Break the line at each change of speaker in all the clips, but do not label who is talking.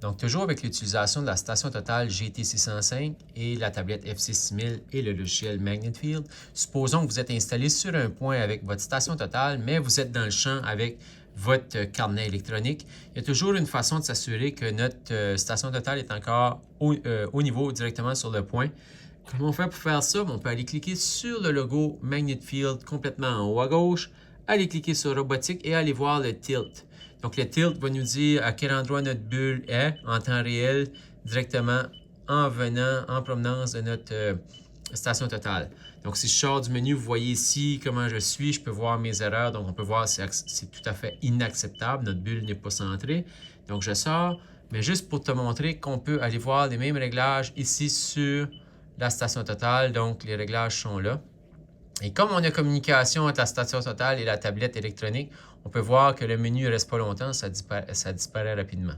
Donc, toujours avec l'utilisation de la station totale GT605 et la tablette FC6000 et le logiciel MagnetField, supposons que vous êtes installé sur un point avec votre station totale, mais vous êtes dans le champ avec votre carnet électronique. Il y a toujours une façon de s'assurer que notre station totale est encore au niveau directement sur le point. Comment on fait pour faire ça? On peut aller cliquer sur le logo MagnetField complètement en haut à gauche, aller cliquer sur robotique et aller voir le tilt. Donc, le tilt va nous dire à quel endroit notre bulle est en temps réel directement en provenance de notre station totale. Donc, si je sors du menu, vous voyez ici comment je suis, je peux voir mes erreurs. Donc, on peut voir que c'est tout à fait inacceptable. Notre bulle n'est pas centrée. Donc, je sors, mais juste pour te montrer qu'on peut aller voir les mêmes réglages ici sur la station totale. Donc, les réglages sont là. Et comme on a communication entre la station totale et la tablette électronique, on peut voir que le menu ne reste pas longtemps, ça disparaît rapidement.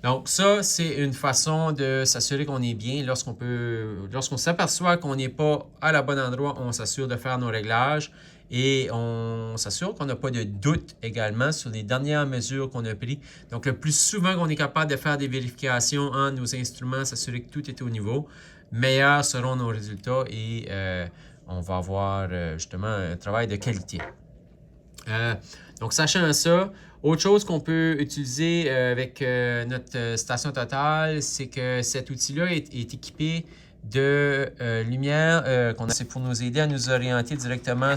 Donc ça, c'est une façon de s'assurer qu'on est bien. Lorsqu'on s'aperçoit qu'on n'est pas à la bonne endroit, on s'assure de faire nos réglages et on s'assure qu'on n'a pas de doute également sur les dernières mesures qu'on a prises. Donc le plus souvent qu'on est capable de faire des vérifications en nos instruments, s'assurer que tout est au niveau, meilleurs seront nos résultats et on va avoir justement un travail de qualité. Donc, sachant ça, autre chose qu'on peut utiliser avec notre station totale, c'est que cet outil-là est équipé de lumière c'est pour nous aider à nous orienter directement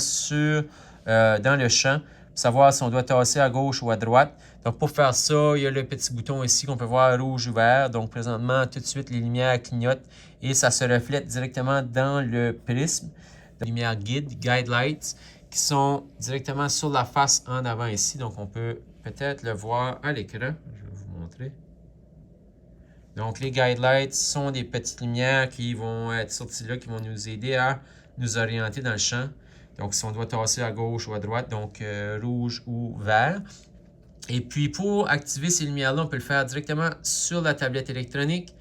dans le champ, pour savoir si on doit tasser à gauche ou à droite. Donc, pour faire ça, il y a le petit bouton ici qu'on peut voir rouge ou vert. Donc, présentement, tout de suite, les lumières clignotent et ça se reflète directement dans le prisme. Lumière guide lights, qui sont directement sur la face en avant ici. Donc, on peut peut-être le voir à l'écran. Je vais vous montrer. Donc, les guide lights sont des petites lumières qui vont être sorties là, qui vont nous aider à nous orienter dans le champ. Donc, si on doit tasser à gauche ou à droite, donc rouge ou vert. Et puis, pour activer ces lumières-là, on peut le faire directement sur la tablette électronique.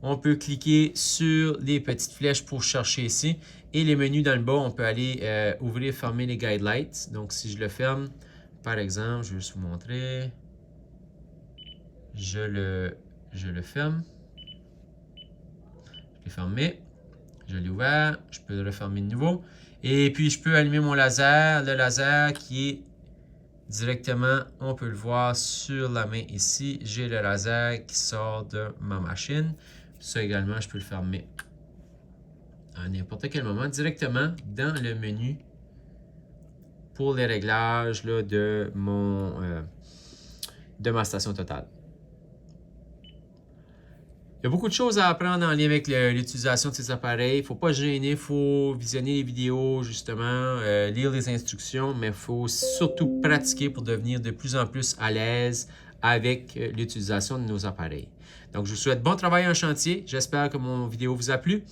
On peut cliquer sur les petites flèches pour chercher ici. Et les menus dans le bas, on peut aller ouvrir et fermer les guide lights. Donc, si je le ferme, par exemple, je vais juste vous montrer. Je le ferme. Je l'ai fermé. Je l'ai ouvert. Je peux le refermer de nouveau. Et puis, je peux allumer mon laser. Le laser qui est directement, on peut le voir sur la main ici. J'ai le laser qui sort de ma machine. Ça également, je peux le fermer à n'importe quel moment, directement dans le menu pour les réglages là, de ma station totale. Il y a beaucoup de choses à apprendre en lien avec l'utilisation de ces appareils. Il ne faut pas se gêner, il faut visionner les vidéos, justement, lire les instructions, mais il faut surtout pratiquer pour devenir de plus en plus à l'aise avec l'utilisation de nos appareils. Donc, je vous souhaite bon travail en chantier. J'espère que mon vidéo vous a plu.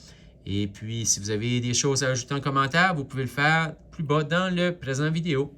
Et puis, si vous avez des choses à ajouter en commentaire, vous pouvez le faire plus bas dans le présent vidéo.